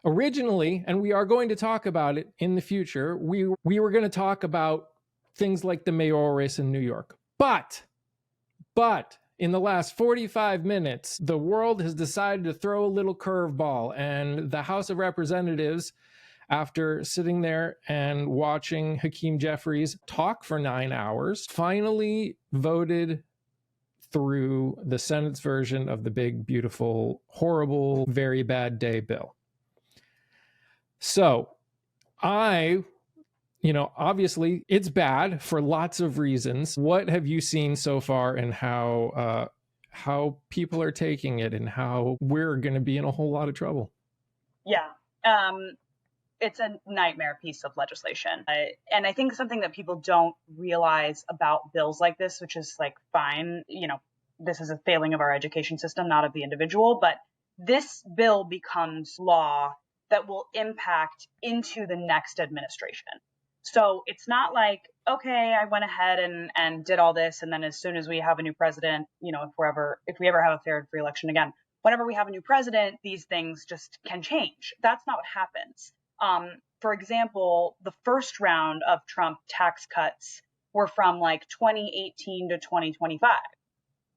Originally, and we are going to talk about it in the future, we were going to talk about things like the mayoral race in New York. But in the last 45 minutes, the world has decided to throw a little curveball, and the House of Representatives, after sitting there and watching Hakeem Jeffries talk for 9 hours, finally voted through the Senate's version of the big, beautiful, horrible, very bad day bill. So obviously it's bad for lots of reasons. What have you seen so far, and how people are taking it, and how we're going to be in a whole lot of trouble? Yeah. It's a nightmare piece of legislation. And I think something that people don't realize about bills like this, which is like fine, this is a failing of our education system, not of the individual, but this bill becomes law that will impact into the next administration. So it's not like, okay, I went ahead and did all this, and then as soon as we have a new president, if we ever have a fair and free election again, whenever we have a new president, these things just can change. That's not what happens. For example, the first round of Trump tax cuts were from like 2018 to 2025.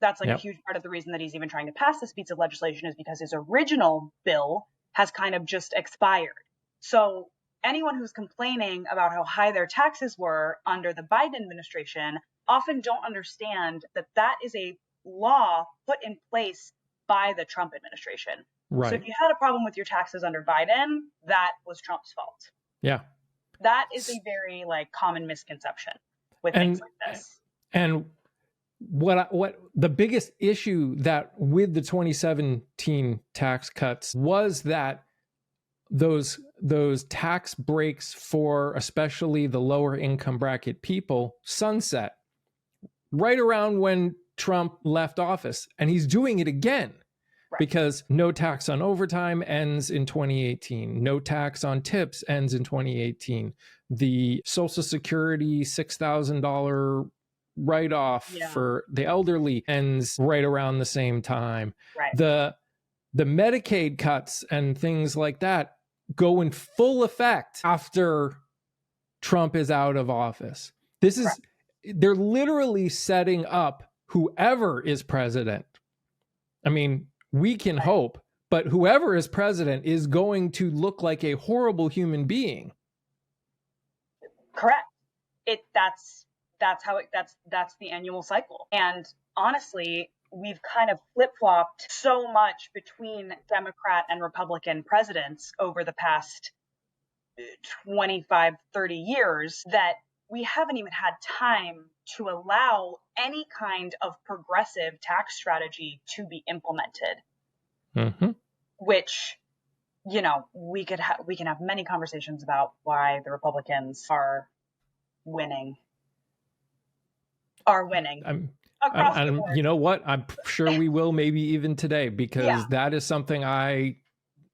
That's like a huge part of the reason that he's even trying to pass this piece of legislation, is because his original bill has kind of just expired. So anyone who's complaining about how high their taxes were under the Biden administration often don't understand that that is a law put in place by the Trump administration. Right. So if you had a problem with your taxes under Biden, that was Trump's fault. Yeah. That is a very common misconception with things like this. And what the biggest issue that with the 2017 tax cuts was that those tax breaks for especially the lower income bracket people sunset right around when Trump left office, and he's doing it again. Right. Because no tax on overtime ends in 2018. No tax on tips ends in 2018. The Social Security $6,000 write-off for the elderly ends right around the same time. Right. The Medicaid cuts and things like that go in full effect after Trump is out of office. This is, they're literally setting up whoever is president. I mean, we can hope, but whoever is president is going to look like a horrible human being. Correct. That's the annual cycle. And honestly, we've kind of flip-flopped so much between Democrat and Republican presidents over the past 25, 30 years that we haven't even had time to allow any kind of progressive tax strategy to be implemented. Mm-hmm. Which, we can have many conversations about why the Republicans are winning. Across the board. You know what? I'm sure we will, maybe even today, because that is something I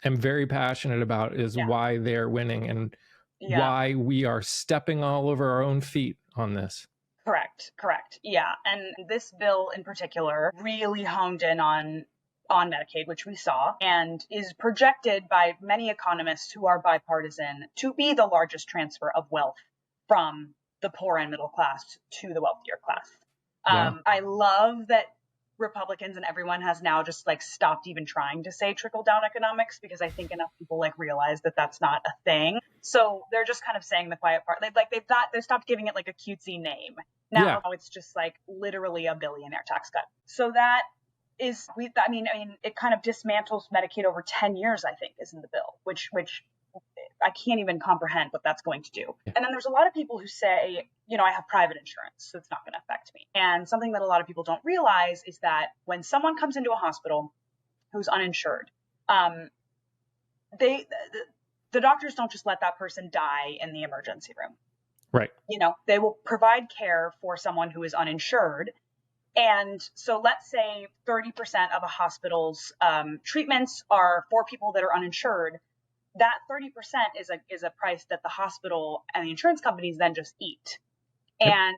am very passionate about, is why they're winning and why we are stepping all over our own feet on this. Correct. Yeah. And this bill in particular really honed in on Medicaid, which we saw, and is projected by many economists who are bipartisan to be the largest transfer of wealth from the poor and middle class to the wealthier class. I love that Republicans and everyone has now just stopped even trying to say trickle down economics, because I think enough people realize that that's not a thing. So they're just kind of saying the quiet part. They've stopped giving it a cutesy name. Now it's just literally a billionaire tax cut. So that is, it kind of dismantles Medicaid over 10 years, I think, is in the bill, which I can't even comprehend what that's going to do. And then there's a lot of people who say, I have private insurance, so it's not going to affect me. And something that a lot of people don't realize is that when someone comes into a hospital who's uninsured, the doctors don't just let that person die in the emergency room. Right. They will provide care for someone who is uninsured. And so let's say 30% of a hospital's treatments are for people that are uninsured. That 30% is a price that the hospital and the insurance companies then just eat. Yep. And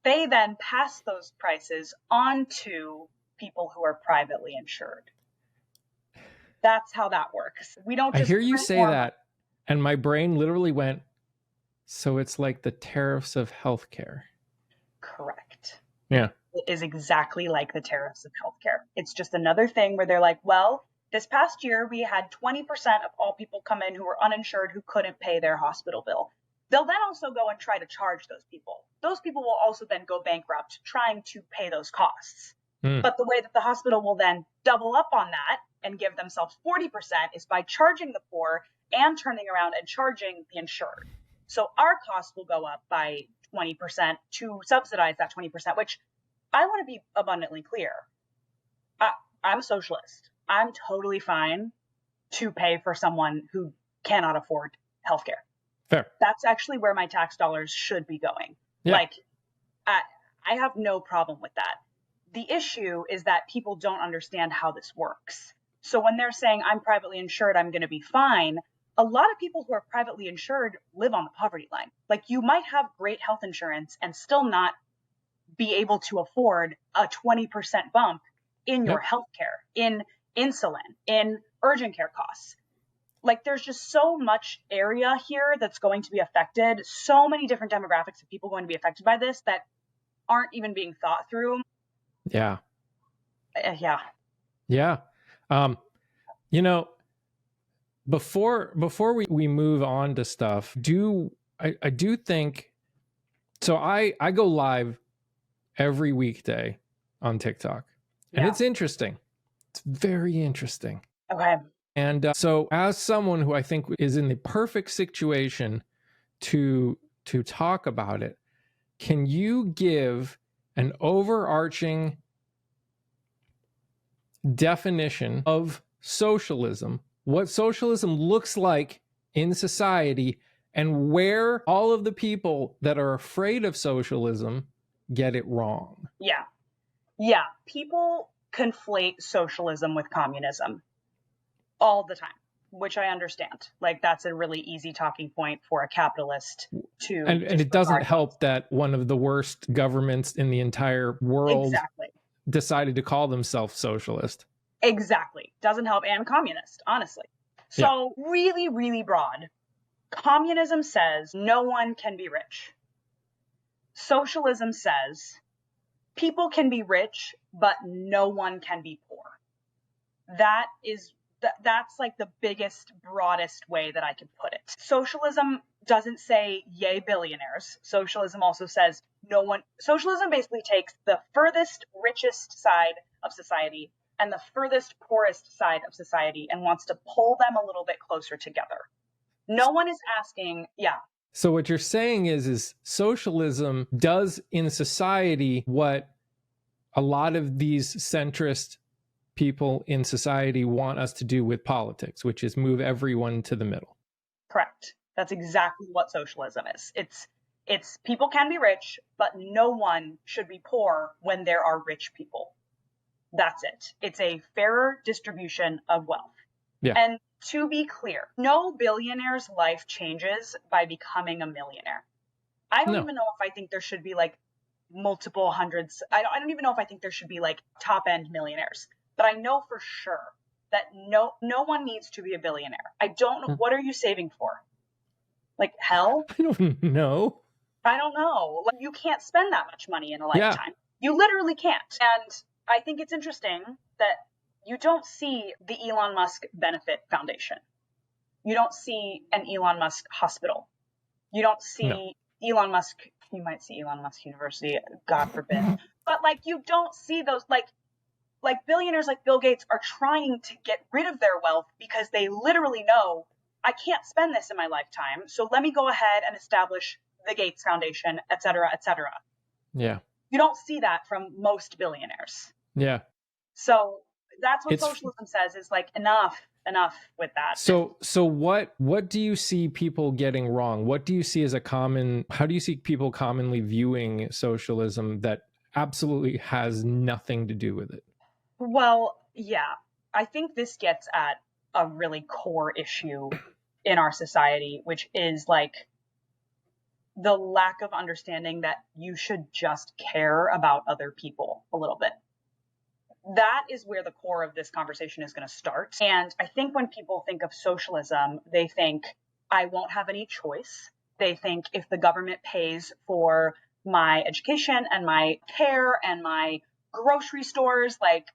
they then pass those prices on to people who are privately insured. That's how that works. We don't I just hear you say more that, and my brain literally went, so it's like the tariffs of healthcare. correct. Yeah. It is exactly like the tariffs of healthcare. It's just another thing where they're like, well, this past year we had 20% of all people come in who were uninsured who couldn't pay their hospital bill. They'll then also go and try to charge those people. Those people will also then go bankrupt trying to pay those costs. But the way that the hospital will then double up on that and give themselves 40% is by charging the poor and turning around and charging the insured. So our costs will go up by 20% to subsidize that 20%, which I want to be abundantly clear. I'm a socialist. I'm totally fine to pay for someone who cannot afford healthcare. Fair. That's actually where my tax dollars should be going. Yeah. Like, I have no problem with that. The issue is that people don't understand how this works. So when they're saying I'm privately insured, I'm going to be fine, a lot of people who are privately insured live on the poverty line. Like, you might have great health insurance and still not be able to afford a 20% bump in your healthcare, in insulin, in urgent care costs. Like, there's just so much area here that's going to be affected, so many different demographics of people going to be affected by this that aren't even being thought through. Yeah. Yeah. Yeah. You know, before we move on to stuff, I do think, so I go live every weekday on TikTok, and it's interesting. It's very interesting. Okay. And so as someone who I think is in the perfect situation to talk about it, can you give an overarching definition of socialism, what socialism looks like in society, and where all of the people that are afraid of socialism get it wrong? Yeah. Yeah. People conflate socialism with communism all the time, which I understand. Like, that's a really easy talking point for a capitalist to. And it doesn't help that one of the worst governments in the entire world decided to call themselves socialist. Exactly. Doesn't help. And communist, honestly. So really, really broad. Communism says no one can be rich. Socialism says people can be rich, but no one can be poor. That's like the biggest, broadest way that I could put it. Socialism doesn't say yay billionaires. Socialism also says no one. Socialism basically takes the furthest richest side of society and the furthest poorest side of society and wants to pull them a little bit closer together. No one is asking, So what you're saying is socialism does in society what a lot of these centrist people in society want us to do with politics, which is move everyone to the middle. Correct. That's exactly what socialism is. It's people can be rich, but no one should be poor when there are rich people. That's it. It's a fairer distribution of wealth. Yeah. And to be clear, no billionaire's life changes by becoming a millionaire. I don't even know if I think there should be like multiple hundreds. I don't even know if I think there should be like top end millionaires. But I know for sure that no one needs to be a billionaire. I don't know. What are you saving for? Like hell? I don't know. I don't know. Like, you can't spend that much money in a lifetime. You literally can't. And I think it's interesting that you don't see the Elon Musk Benefit Foundation. You don't see an Elon Musk hospital. You don't see Elon Musk. You might see Elon Musk University, God forbid. But like, you don't see those, like billionaires like Bill Gates are trying to get rid of their wealth because they literally know, I can't spend this in my lifetime. So let me go ahead and establish the Gates Foundation, et cetera, et cetera. Yeah. You don't see that from most billionaires. Yeah. So that's what socialism says, is like, enough with that. So what do you see people getting wrong? What do you see as how do you see people commonly viewing socialism that absolutely has nothing to do with it? Well, yeah, I think this gets at a really core issue in our society, which is like the lack of understanding that you should just care about other people a little bit. that is where the core of this conversation is going to start. And I think when people think of socialism, they think, I won't have any choice. They think if the government pays for my education and my care and my grocery stores, like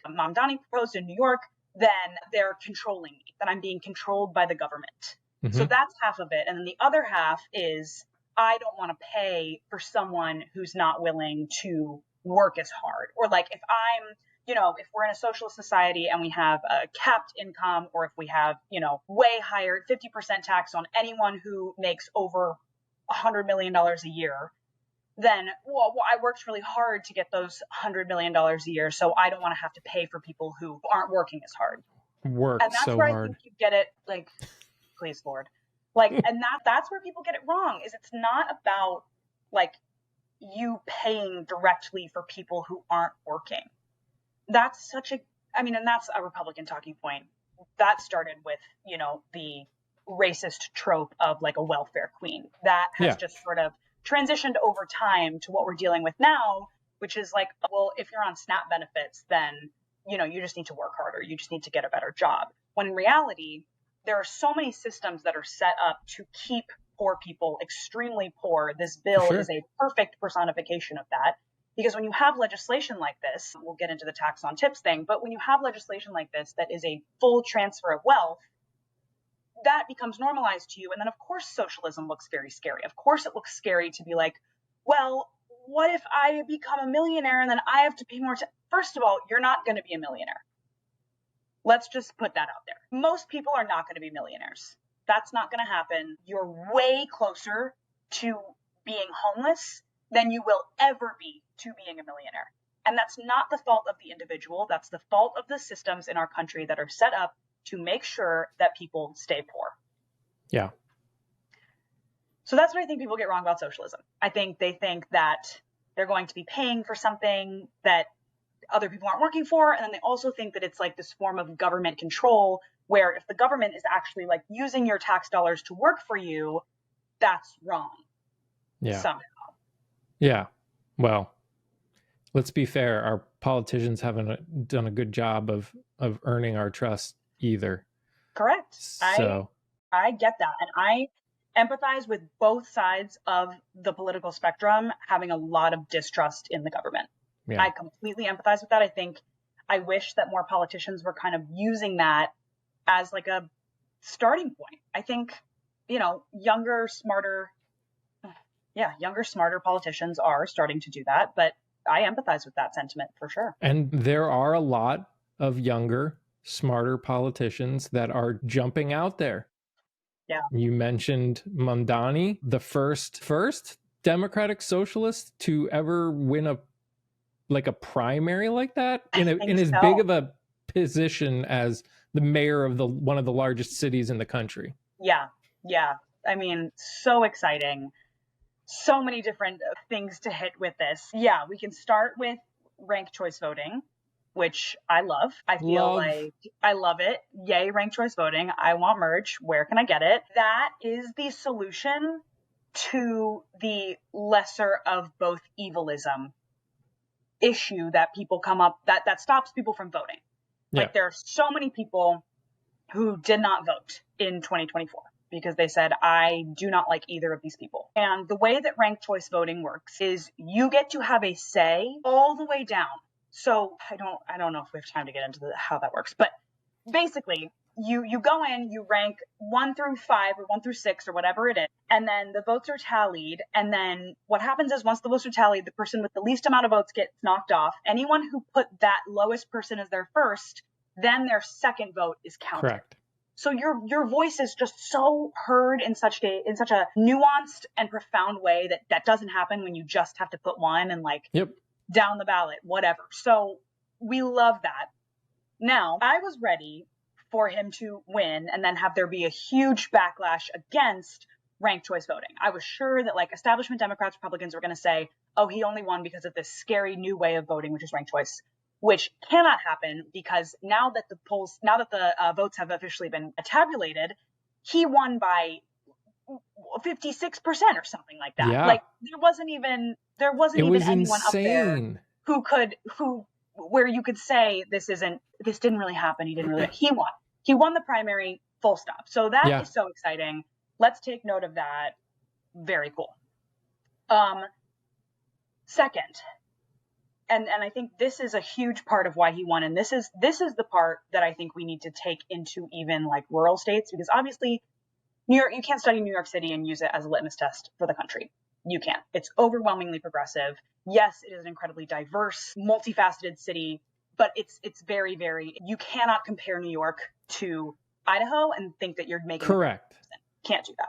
Mamdani proposed in New York, then they're controlling me, that I'm being controlled by the government. Mm-hmm. So that's half of it. And then the other half is, I don't want to pay for someone who's not willing to work as hard. Or like if I'm, if we're in a socialist society and we have a capped income, or if we have, way higher 50% tax on anyone who makes over $100 million a year, then, well, I worked really hard to get those $100 million a year, so I don't want to have to pay for people who aren't working as hard. And that's so where hard. I think you get it, like, please, Lord. Like, and that's where people get it wrong, is it's not about, like, you paying directly for people who aren't working. That's and that's a Republican talking point. That started with, the racist trope of like a welfare queen. That has just sort of transitioned over time to what we're dealing with now, which is like, well, if you're on SNAP benefits, then, you just need to work harder. You just need to get a better job. When in reality, there are so many systems that are set up to keep poor people extremely poor. This bill is a perfect personification of that. Because when you have legislation like this, we'll get into the tax on tips thing, but when you have legislation like this that is a full transfer of wealth, that becomes normalized to you. And then, of course, socialism looks very scary. Of course, it looks scary to be like, well, what if I become a millionaire and then I have to pay more? First of all, you're not going to be a millionaire. Let's just put that out there. Most people are not going to be millionaires. That's not going to happen. You're way closer to being homeless than you will ever be to being a millionaire. And that's not the fault of the individual. That's the fault of the systems in our country that are set up to make sure that people stay poor. Yeah. So that's what I think people get wrong about socialism. I think they think that they're going to be paying for something that other people aren't working for. And then they also think that it's like this form of government control, where if the government is actually like using your tax dollars to work for you, that's wrong. Yeah. Somehow. Yeah. Well, let's be fair. Our politicians haven't done a good job of earning our trust either. Correct. So I get that. And I empathize with both sides of the political spectrum having a lot of distrust in the government. Yeah. I completely empathize with that. I wish that more politicians were kind of using that as like a starting point. I think, younger, smarter politicians are starting to do that, but I empathize with that sentiment for sure. And there are a lot of younger, smarter politicians that are jumping out there. Yeah. You mentioned Mamdani, the first Democratic socialist to ever win a primary like that in as big of a position as the mayor of one of the largest cities in the country. Yeah. Yeah. I mean, so exciting. So many different things to hit with this. Yeah, we can start with ranked choice voting, which I love. I feel like I love it. Yay, ranked choice voting. I want merch. Where can I get it? That is the solution to the lesser of both evilism issue that people come up that stops people from voting. Yeah. Like there are so many people who did not vote in 2024. Because they said, I do not like either of these people. And the way that ranked choice voting works is you get to have a say all the way down. So I don't know if we have time to get into how that works, but basically you go in, you rank 1 through 5 or 1 through 6 or whatever it is, and then the votes are tallied. And then what happens is once the votes are tallied, the person with the least amount of votes gets knocked off. Anyone who put that lowest person as their first, then their second vote is counted. Correct. So your voice is just so heard in such a nuanced and profound way that doesn't happen when you just have to put one and down the ballot, whatever. So we love that. Now, I was ready for him to win and then have there be a huge backlash against ranked choice voting. I was sure that establishment Democrats, Republicans were going to say, oh, he only won because of this scary new way of voting, which is ranked choice. Which cannot happen because now that the votes have officially been tabulated, he won by 56% or something like that. Yeah. There wasn't even anyone insane. up there who where you could say this didn't really happen. He won the primary, full stop. So that is so exciting. Let's take note of that. Very cool. Second, and I think this is a huge part of why he won. And this is the part that I think we need to take into even like rural states, because obviously New York, you can't study New York City and use it as a litmus test for the country. You can't. It's overwhelmingly progressive. Yes, it is an incredibly diverse, multifaceted city, but it's very, very, you cannot compare New York to Idaho and think that you're making correct. Can't do that.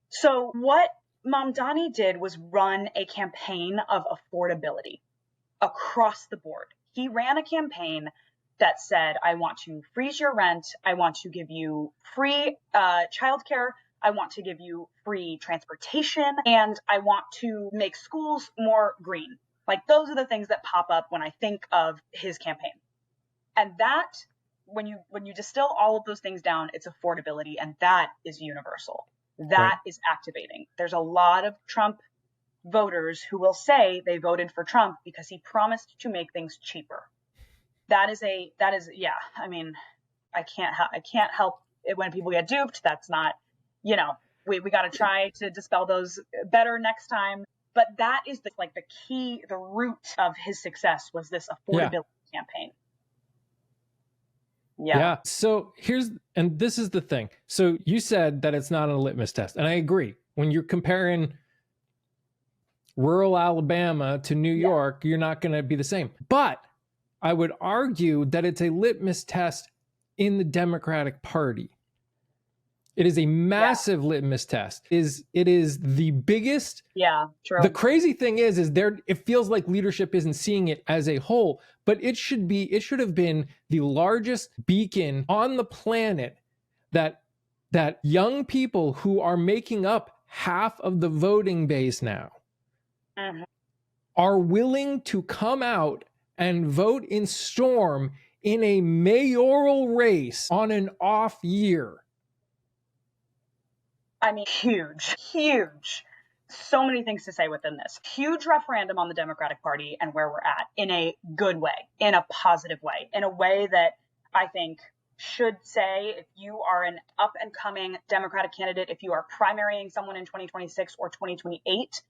So what Mamdani did was run a campaign of affordability across the board. He ran a campaign that said, I want to freeze your rent. I want to give you free childcare. I want to give you free transportation, and I want to make schools more green. Like, those are the things that pop up when I think of his campaign. And that, when you distill all of those things down, it's affordability, and that is universal. That is activating. There's a lot of Trump voters who will say they voted for Trump because he promised to make things cheaper. That is yeah. I mean, I can't help it when people get duped. That's not, we got to try to dispel those better next time. But that is the key, the root of his success was this affordability campaign. Yeah. So this is the thing. So you said that it's not a litmus test, and I agree. When you're comparing rural Alabama to New York, you're not going to be the same. But I would argue that it's a litmus test in the Democratic Party. It is a massive litmus test. It is the biggest. Yeah, true. The crazy thing is it feels like leadership isn't seeing it as a whole, but it should have been the largest beacon on the planet that young people who are making up half of the voting base now are willing to come out and vote in storm in a mayoral race on an off year. I mean, huge. So many things to say within this. Huge referendum on the Democratic Party and where we're at, in a good way, in a positive way, in a way that I think should say, if you are an up and coming Democratic candidate, if you are primarying someone in 2026 or 2028,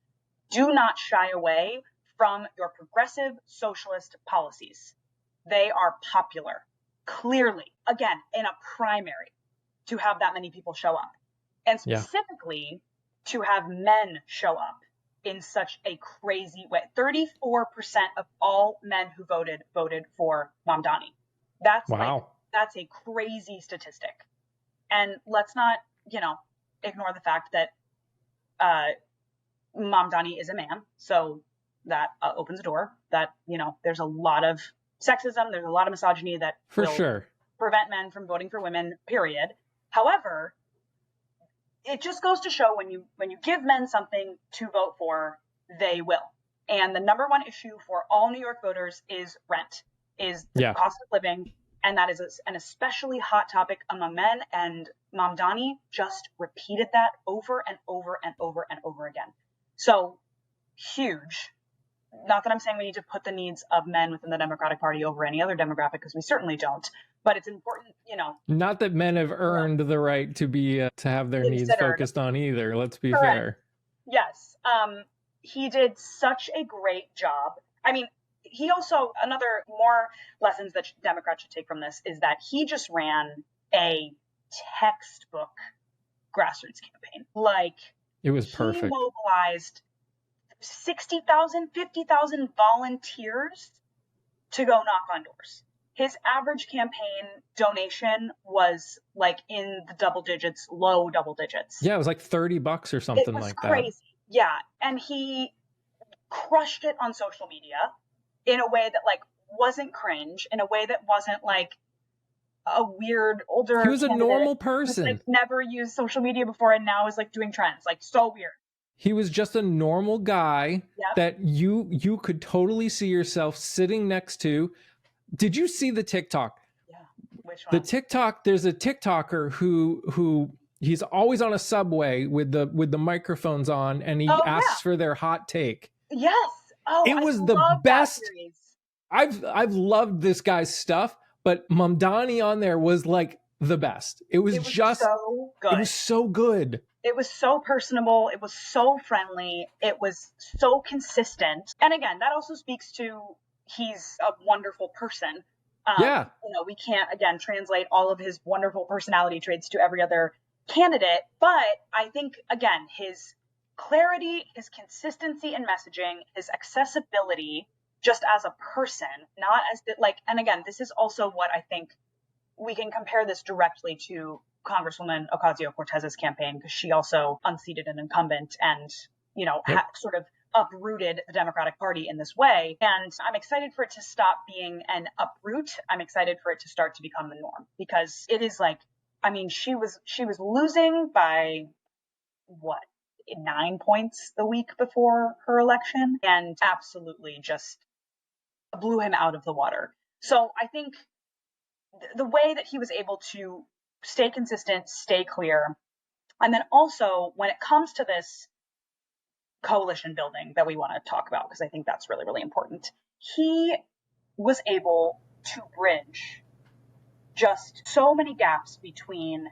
do not shy away from your progressive socialist policies. They are popular, clearly, again, in a primary, to have that many people show up. And specifically to have men show up in such a crazy way. 34% of all men who voted for Mamdani. That's that's a crazy statistic. And let's not, ignore the fact that Mamdani is a man. So that opens a door that, there's a lot of sexism, there's a lot of misogyny that will prevent men from voting for women, period. However, it just goes to show when you give men something to vote for, they will. And the number one issue for all New York voters is rent, is the cost of living. And that is an especially hot topic among men. And Mamdani just repeated that over and over and over and over again. So huge. Not that I'm saying we need to put the needs of men within the Democratic Party over any other demographic, because we certainly don't. But it's important, Not that men have earned the right to be to have their needs focused on either. Let's be fair. Yes. He did such a great job. I mean, he also, another more lessons that Democrats should take from this is that he just ran a textbook grassroots campaign. Like, it was perfect. He mobilized 60,000, 50,000 volunteers to go knock on doors. His average campaign donation was like in the double digits, low double digits. Yeah, it was like $30 or something like that. It was crazy. Yeah. And he crushed it on social media in a way that wasn't cringe, in a way that wasn't like a weird older. He was a normal person. Who's, never used social media before and now is doing trends. So weird. He was just a normal guy that you could totally see yourself sitting next to. Did you see the TikTok? Yeah. Which one? The TikTok, there's a TikToker who he's always on a subway with the microphones on, and he asks for their hot take. Yes. Oh, it was the best. I've loved this guy's stuff, but Mamdani on there was like the best. It was just so good. It was so good. It was so personable. It was so friendly. It was so consistent. And again, that also speaks to he's a wonderful person. Yeah. We can't, again, translate all of his wonderful personality traits to every other candidate. But I think, again, his clarity, his consistency in messaging, his accessibility just as a person, not as and again, this is also what I think we can compare this directly to Congresswoman Ocasio-Cortez's campaign, because she also unseated an incumbent and, sort of uprooted the Democratic Party in this way. And I'm excited for it to stop being an uproot. I'm excited for it to start to become the norm, because it is she was losing by 9 points the week before her election, and absolutely just blew him out of the water. So I think the way that he was able to stay consistent, stay clear, and then also when it comes to this coalition building that we want to talk about, because I think that's really, really important, he was able to bridge just so many gaps between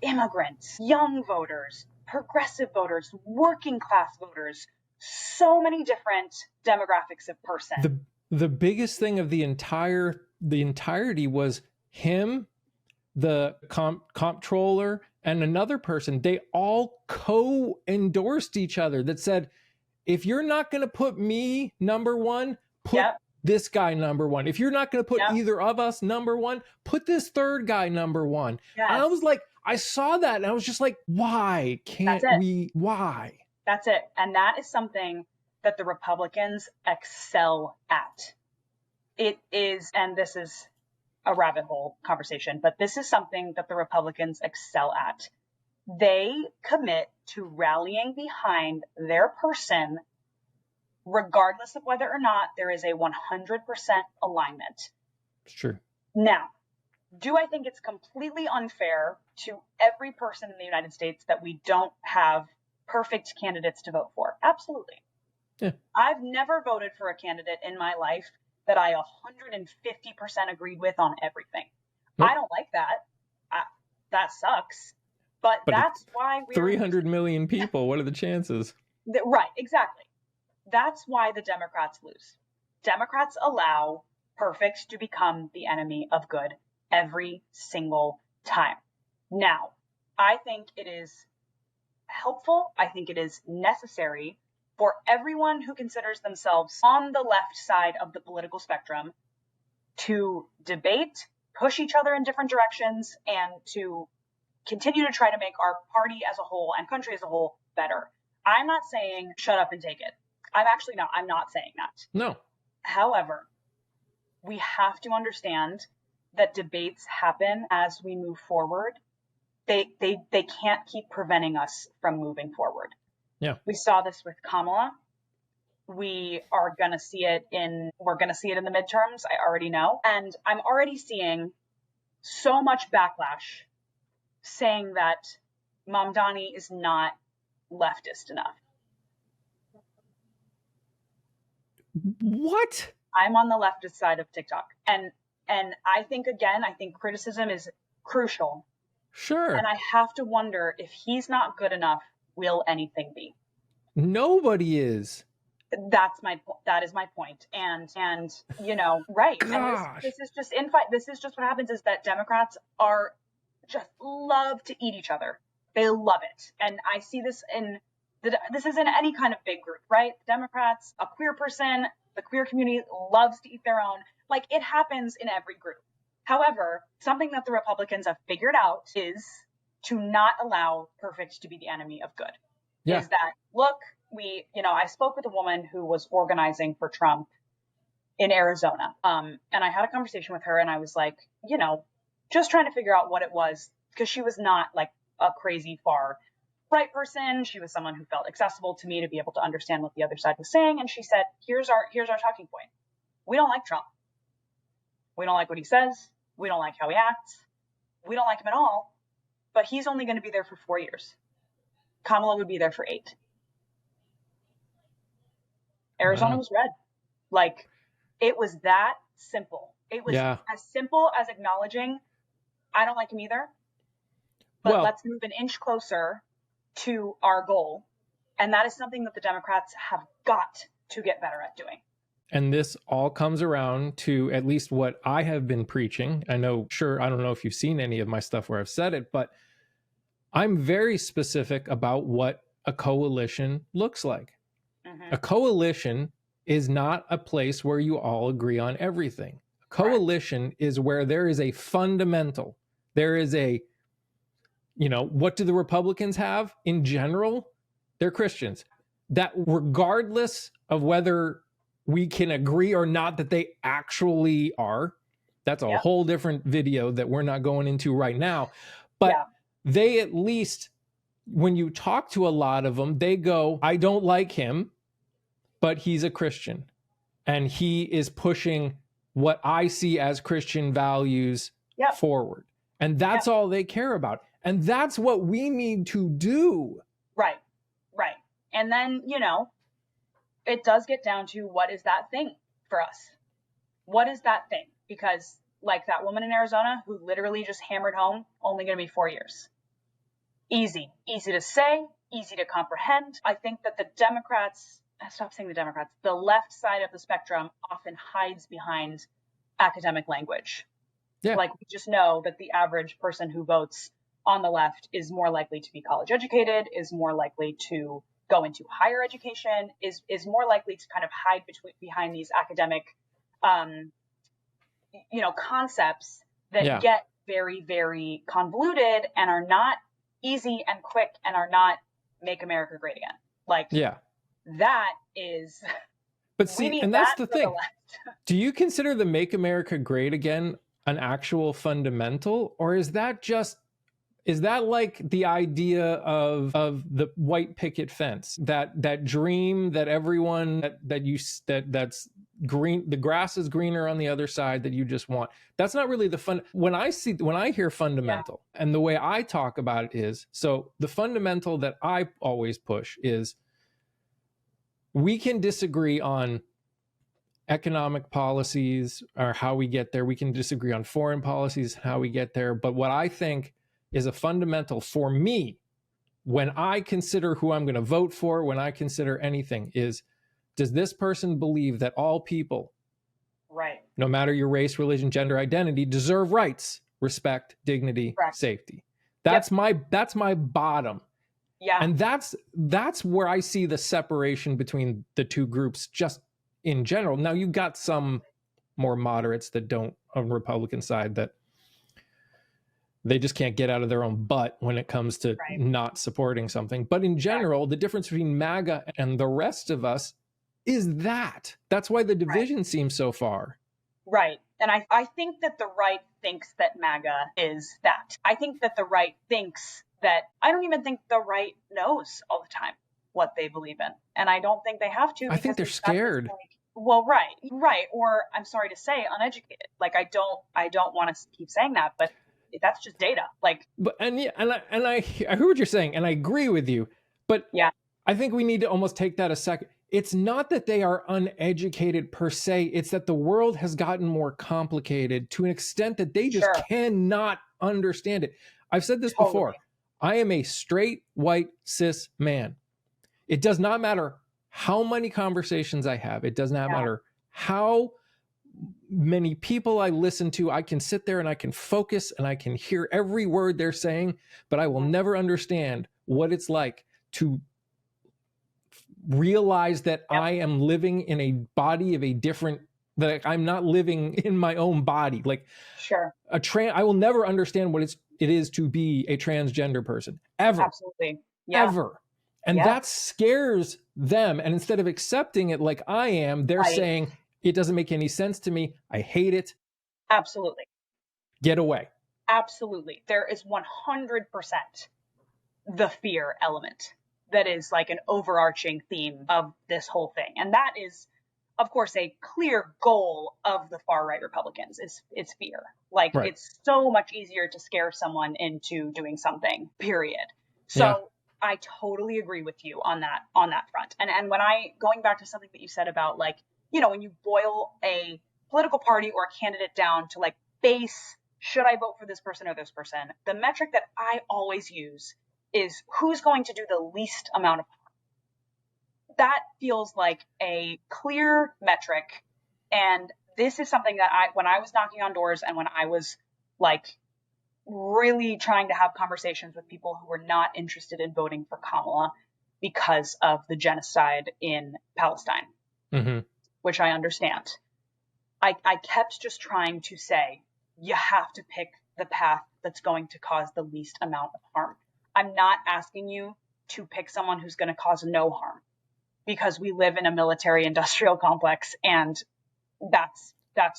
immigrants, young voters, progressive voters, working class voters, so many different demographics of person. The biggest thing of the entirety was him, the comptroller, and another person. They all co-endorsed each other that said, if you're not going to put me number one, put this guy number one. If you're not going to put either of us number one, put this third guy number one. Yes. And I was like, I saw that and I was just like, why can't we? Why? That's it. And that is something that the Republicans excel at. It is, and this is a rabbit hole conversation, but this is something that the Republicans excel at. They commit to rallying behind their person, regardless of whether or not there is a 100% alignment. It's true. Now, do I think it's completely unfair to every person in the United States that we don't have perfect candidates to vote for? Absolutely. Yeah. I've never voted for a candidate in my life that I 150% agreed with on everything. Nope. I don't like that. That sucks. But that's why we're 300 million people. What are the chances? Right, exactly. That's why the Democrats lose. Democrats allow perfect to become the enemy of good every single time. Now, I think it is helpful. I think it is necessary for everyone who considers themselves on the left side of the political spectrum to debate, push each other in different directions, and to continue to try to make our party as a whole and country as a whole better. I'm not saying shut up and take it. I'm not saying that. No. However, we have to understand that debates happen as we move forward. They can't keep preventing us from moving forward. Yeah. We saw this with Kamala. We're going to see it in the midterms. I already know. And I'm already seeing so much backlash saying that Mamdani is not leftist enough. What? I'm on the leftist side of TikTok. And I think criticism is crucial. Sure. And I have to wonder, if he's not good enough, will anything be? Nobody is. That is my point. And right. Gosh. And this is just infight. This is just what happens, is that Democrats are just love to eat each other. They love it. And I see this this is in any kind of big group, right? Democrats, a queer person, the queer community loves to eat their own. Like, it happens in every group. However, something that the Republicans have figured out is to not allow perfect to be the enemy of good. Yeah. Is that, look, I spoke with a woman who was organizing for Trump in Arizona. And I had a conversation with her, and I was like, just trying to figure out what it was, because she was not like a crazy far right person. She was someone who felt accessible to me to be able to understand what the other side was saying. And she said, here's our talking point. We don't like Trump. We don't like what he says. We don't like how he acts. We don't like him at all. But he's only going to be there for 4 years. Kamala would be there for 8. Arizona was red. Like, It was that simple. It was as simple as acknowledging, I don't like him either, but let's move an inch closer to our goal. And that is something that the Democrats have got to get better at doing. And this all comes around to at least what I have been preaching. I don't know if you've seen any of my stuff where I've said it, but I'm very specific about what a coalition looks like. A coalition is not a place where you all agree on everything. A coalition is where there is a fundamental, there is a, what do the Republicans have in general? They're Christians. That regardless of whether we can agree or not that they actually are, that's a whole different video that we're not going into right now. But they at least, when you talk to a lot of them, they go, I don't like him, but he's a Christian. And he is pushing what I see as Christian values forward. And that's all they care about. And that's what we need to do. Right. And then, it does get down to what is that thing for us? What is that thing? Because like that woman in Arizona who literally just hammered home, only going to be 4 years. Easy to say, easy to comprehend. I think that the left side of the spectrum often hides behind academic language. Yeah. Like we just know that the average person who votes on the left is more likely to be college educated, is more likely to go into higher education, is more likely to kind of hide behind these academic, concepts that get very, very convoluted and are not easy and quick and are not make America great again. Like, that is. But see, and that's the thing. Do you consider the Make America Great Again an actual fundamental, or is that like the idea of the white picket fence, that dream that everyone that's green, the grass is greener on the other side, that you just want? That's not really the fun. When I hear fundamental, and the way I talk about it is, so the fundamental that I always push is, we can disagree on economic policies or how we get there. We can disagree on foreign policies, how we get there. But what I think is a fundamental for me, when I consider who I'm going to vote for, when I consider anything, is, does this person believe that all people, no matter your race, religion, gender, identity, deserve rights, respect, dignity, safety? That's my bottom. Yeah. And that's where I see the separation between the two groups just in general. Now, you've got some more moderates that don't, on the Republican side, that they just can't get out of their own butt when it comes to not supporting something. But in general, the difference between MAGA and the rest of us is that's why the division seems so far. Right. And I think that the right thinks that MAGA is that. I think that the right thinks that, I don't even think the right knows all the time what they believe in. And I don't think they have to. I think they're scared. Well, right. Or, I'm sorry to say, uneducated. Like, I don't want to keep saying that, but that's just data. Like, but I heard what you're saying, and I agree with you. But I think we need to almost take that a second. It's not that they are uneducated per se. It's that the world has gotten more complicated to an extent that they just cannot understand it. I've said this before. I am a straight, white, cis man. It does not matter how many conversations I have. It does not matter how many people I listen to. I can sit there and I can focus and I can hear every word they're saying, but I will never understand what it's like to realize that I am living in a body of a different, that I'm not living in my own body. Like, I will never understand what it is to be a transgender person, ever. Absolutely. Ever. And that scares them. And instead of accepting it like I am, they're saying, it doesn't make any sense to me. I hate it. Absolutely. Get away. Absolutely. There is 100% the fear element that is like an overarching theme of this whole thing. And that is, of course, a clear goal of the far right Republicans is fear. Like, it's so much easier to scare someone into doing something, period. So I totally agree with you on that front. And when going back to something that you said about, like, when you boil a political party or a candidate down to like base, should I vote for this person or this person? The metric that I always use is who's going to do the least amount of harm. That feels like a clear metric. And this is something that when I was knocking on doors and when I was like really trying to have conversations with people who were not interested in voting for Kamala because of the genocide in Palestine, which I understand. I kept just trying to say, you have to pick the path that's going to cause the least amount of harm. I'm not asking you to pick someone who's going to cause no harm, because we live in a military industrial complex, and that's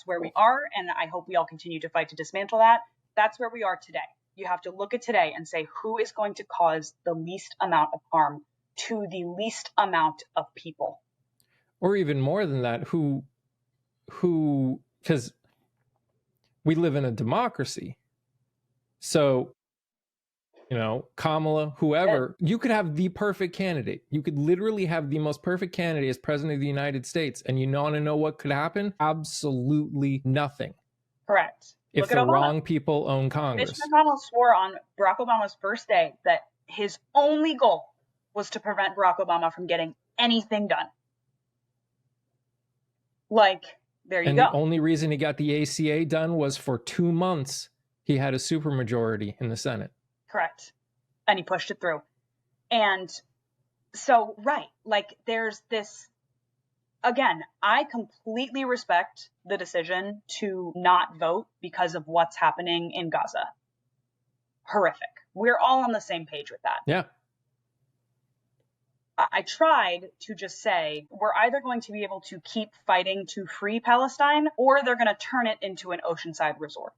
where we are. And I hope we all continue to fight to dismantle that. That's where we are today. You have to look at today and say, who is going to cause the least amount of harm to the least amount of people? Or even more than that, who, because we live in a democracy. So, Kamala, whoever, you could have the perfect candidate. You could literally have the most perfect candidate as president of the United States. And you want to know what could happen? Absolutely nothing. Correct. If the wrong people own Congress. Mitch McConnell swore on Barack Obama's first day that his only goal was to prevent Barack Obama from getting anything done. Like, there you go. And the only reason he got the ACA done was for 2 months. He had a supermajority in the Senate. Correct. And he pushed it through. And so, right, like there's this, again, I completely respect the decision to not vote because of what's happening in Gaza. Horrific. We're all on the same page with that. Yeah. I tried to just say, we're either going to be able to keep fighting to free Palestine, or they're going to turn it into an oceanside resort.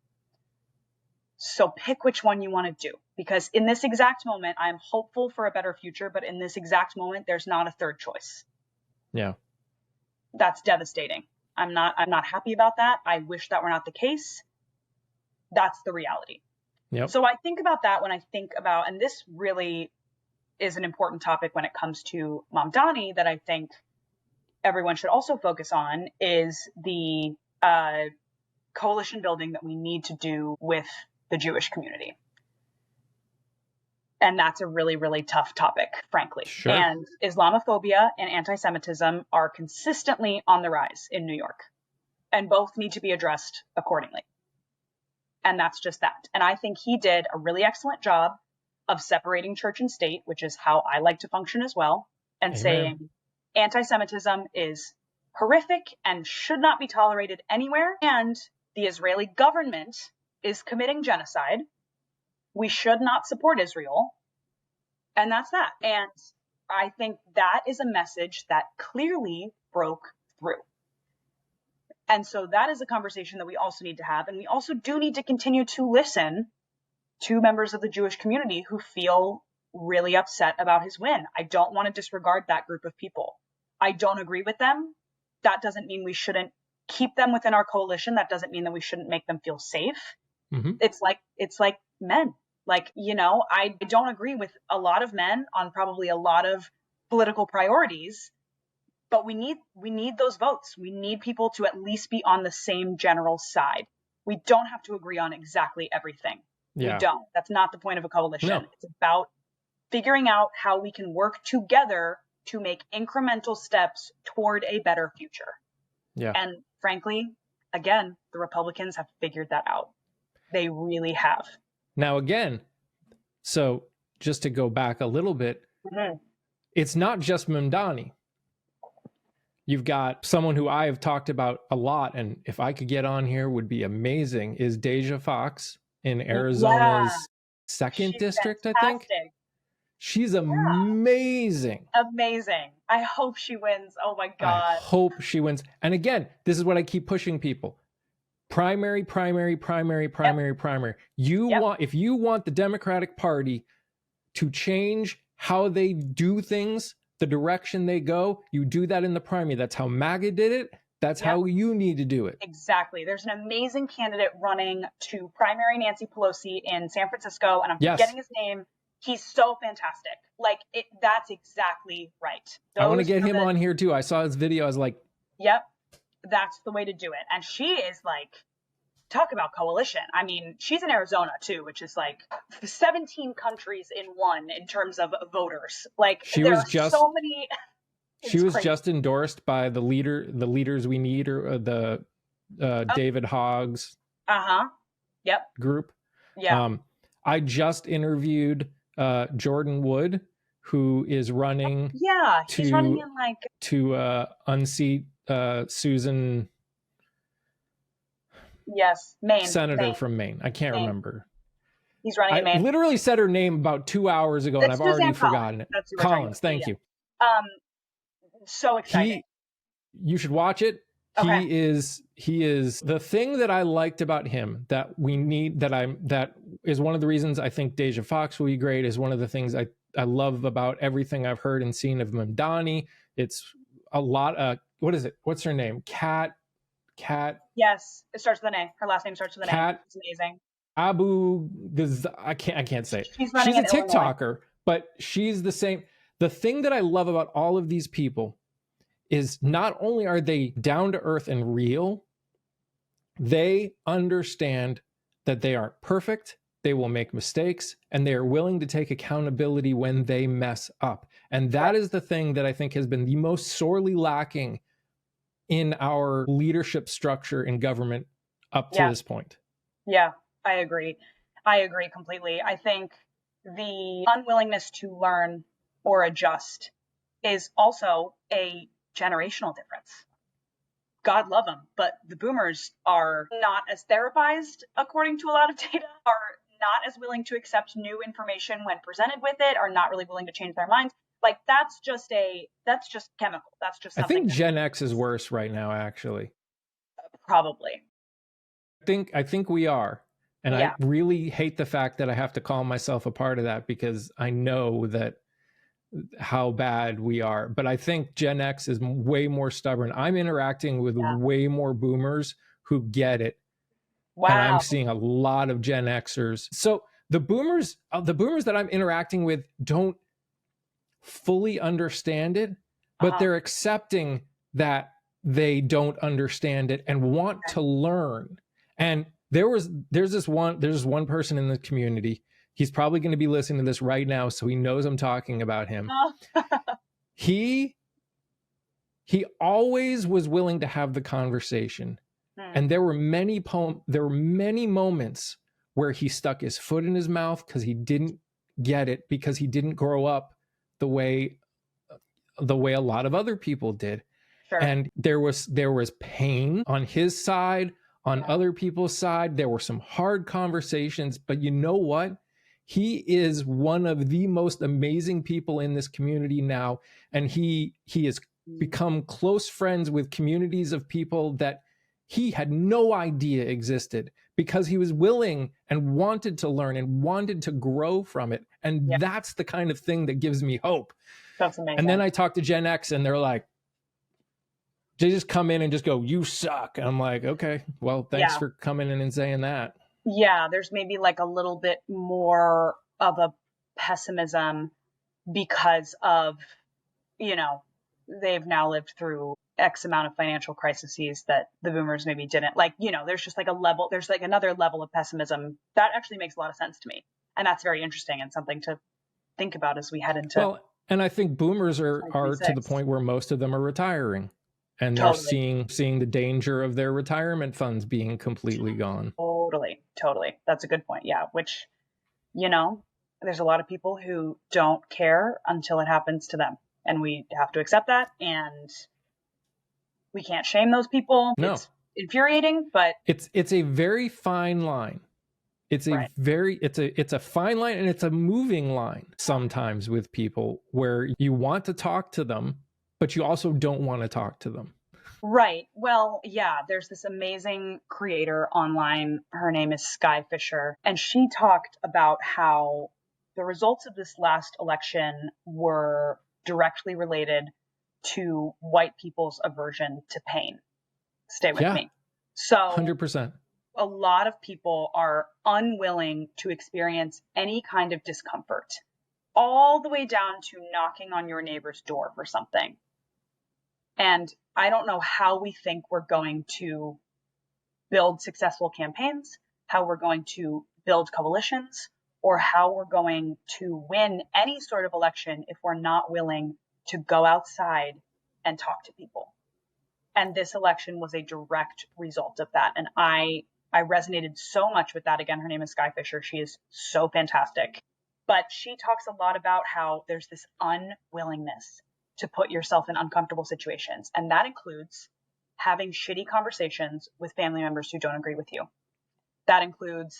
So pick which one you want to do, because in this exact moment, I'm hopeful for a better future, but in this exact moment, there's not a third choice. Yeah. That's devastating. I'm not happy about that. I wish that were not the case. That's the reality. Yep. So I think about that when I think about, and this really is an important topic when it comes to Mamdani that I think everyone should also focus on, is the coalition building that we need to do with the Jewish community. And that's a really, really tough topic, frankly. Sure. And Islamophobia and anti-Semitism are consistently on the rise in New York, and both need to be addressed accordingly. And that's just that. And I think he did a really excellent job of separating church and state, which is how I like to function as well, and Amen. saying anti-Semitism is horrific and should not be tolerated anywhere. And the Israeli government is committing genocide. We should not support Israel. And that's that. And I think that is a message that clearly broke through. And so that is a conversation that we also need to have. And we also do need to continue to listen to members of the Jewish community who feel really upset about his win. I don't want to disregard that group of people. I don't agree with them. That doesn't mean we shouldn't keep them within our coalition. That doesn't mean that we shouldn't make them feel safe. Mm-hmm. It's like men. Like, I don't agree with a lot of men on probably a lot of political priorities, but we need those votes. We need people to at least be on the same general side. We don't have to agree on exactly everything. Yeah. We don't. That's not the point of a coalition. No. It's about figuring out how we can work together to make incremental steps toward a better future. Yeah. And frankly, again, the Republicans have figured that out. They really have. Now, again, so just to go back a little bit, It's not just Mamdani. You've got someone who I have talked about a lot, and if I could get on here would be amazing, is Deja Fox in Arizona's second district, fantastic. I think. She's amazing. Amazing. I hope she wins. Oh my God. I hope she wins. And again, this is what I keep pushing people. Primary. If you want the Democratic Party to change how they do things, the direction they go, you do that in the primary. That's how MAGA did it. That's how you need to do it. Exactly. There's an amazing candidate running to primary Nancy Pelosi in San Francisco, and I'm forgetting his name. He's so fantastic. Like, that's exactly right. I want to get him on here too. I saw his video. I was like, that's the way to do it. And she is like, talk about coalition. I mean, she's in Arizona too, which is like 17 countries in one in terms of voters. Like there are so many. She was just endorsed by the leaders we need, or the David Hoggs Yep. group. Yeah. I just interviewed Jordan Wood, who is running. Yeah, he's running in like to unseat Susan. Yes, Maine. Senator from Maine. I can't remember. He's running in Maine. I literally said her name about 2 hours ago, and I've already forgotten it. Collins, thank you. So exciting. You should watch it. Okay. He is the thing that I liked about him that we need, that is one of the reasons I think Deja Fox will be great, is one of the things I love about everything I've heard and seen of Mamdani. It's a lot what is it? What's her name? Cat. Yes, it starts with an A. Her last name starts with an A. It's amazing. I can't say it. She's a Illinois. TikToker, but she's the same. The thing that I love about all of these people is not only are they down to earth and real, they understand that they aren't perfect, they will make mistakes, and they are willing to take accountability when they mess up. And that is the thing that I think has been the most sorely lacking in our leadership structure in government up to this point. Yeah, I agree. I agree completely. I think the unwillingness to learn or adjust is also a generational difference. God love them, but the boomers are not as therapized, according to a lot of data, are not as willing to accept new information when presented with it, are not really willing to change their minds. Like that's just chemical. That's just something. I think Gen X is worse right now, actually. Probably. I think we are. And I really hate the fact that I have to call myself a part of that, because I know that how bad we are. But I think Gen X is way more stubborn. I'm interacting with way more boomers who get it. Wow. And I'm seeing a lot of Gen Xers. So the boomers that I'm interacting with don't fully understand it, but they're accepting that they don't understand it and want to learn. And there's one person in the community. He's probably going to be listening to this right now, so he knows I'm talking about him. He always was willing to have the conversation. And there were many moments where he stuck his foot in his mouth because he didn't get it, because he didn't grow up the way a lot of other people did. Sure. And there was pain on his side, on other people's side. There were some hard conversations, but you know what? He is one of the most amazing people in this community now. And he has become close friends with communities of people that he had no idea existed, because he was willing and wanted to learn and wanted to grow from it. And that's the kind of thing that gives me hope. That's amazing. And then I talk to Gen X and they're like, they just come in and just go, "You suck." And I'm like, okay, well, thanks for coming in and saying that. Yeah, there's maybe like a little bit more of a pessimism because of, they've now lived through X amount of financial crises that the boomers maybe didn't. Like, there's just like there's like another level of pessimism that actually makes a lot of sense to me. And that's very interesting and something to think about as we head into. Well, and I think boomers are to the point where most of them are retiring, and they're seeing the danger of their retirement funds being completely gone. Totally. That's a good point. Yeah. Which, there's a lot of people who don't care until it happens to them, and we have to accept that. And we can't shame those people. No. It's infuriating, but it's a very fine line. It's a fine line, and it's a moving line sometimes with people where you want to talk to them, but you also don't want to talk to them. Right. Well, yeah, there's this amazing creator online. Her name is Sky Fisher, and she talked about how the results of this last election were directly related to white people's aversion to pain. Stay with me. So 100%. A lot of people are unwilling to experience any kind of discomfort, all the way down to knocking on your neighbor's door for something. And I don't know how we think we're going to build successful campaigns, how we're going to build coalitions, or how we're going to win any sort of election if we're not willing to go outside and talk to people. And this election was a direct result of that. And I resonated so much with that. Again, her name is Sky Fisher. She is so fantastic. But she talks a lot about how there's this unwillingness to put yourself in uncomfortable situations. And that includes having shitty conversations with family members who don't agree with you. That includes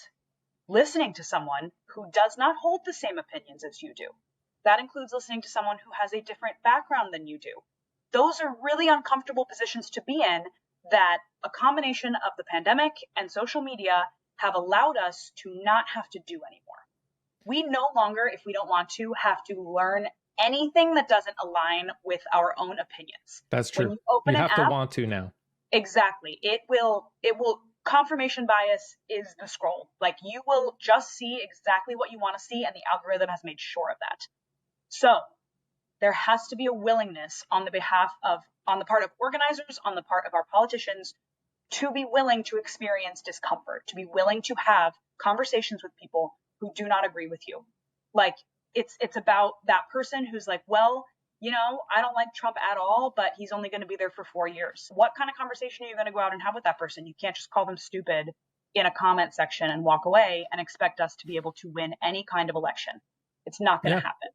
listening to someone who does not hold the same opinions as you do. That includes listening to someone who has a different background than you do. Those are really uncomfortable positions to be in that a combination of the pandemic and social media have allowed us to not have to do anymore. We no longer, if we don't want to, have to learn anything that doesn't align with our own opinions. That's true. When you open you an have app, to want to now. Exactly. It will confirmation bias is the scroll. Like, you will just see exactly what you want to see, and the algorithm has made sure of that. So there has to be a willingness on the part of organizers, on the part of our politicians, to be willing to experience discomfort, to be willing to have conversations with people who do not agree with you. Like, it's about that person who's like, well, you know, I don't like Trump at all, but he's only going to be there for 4 years. What kind of conversation are you going to go out and have with that person? You can't just call them stupid in a comment section and walk away and expect us to be able to win any kind of election. It's not going to happen.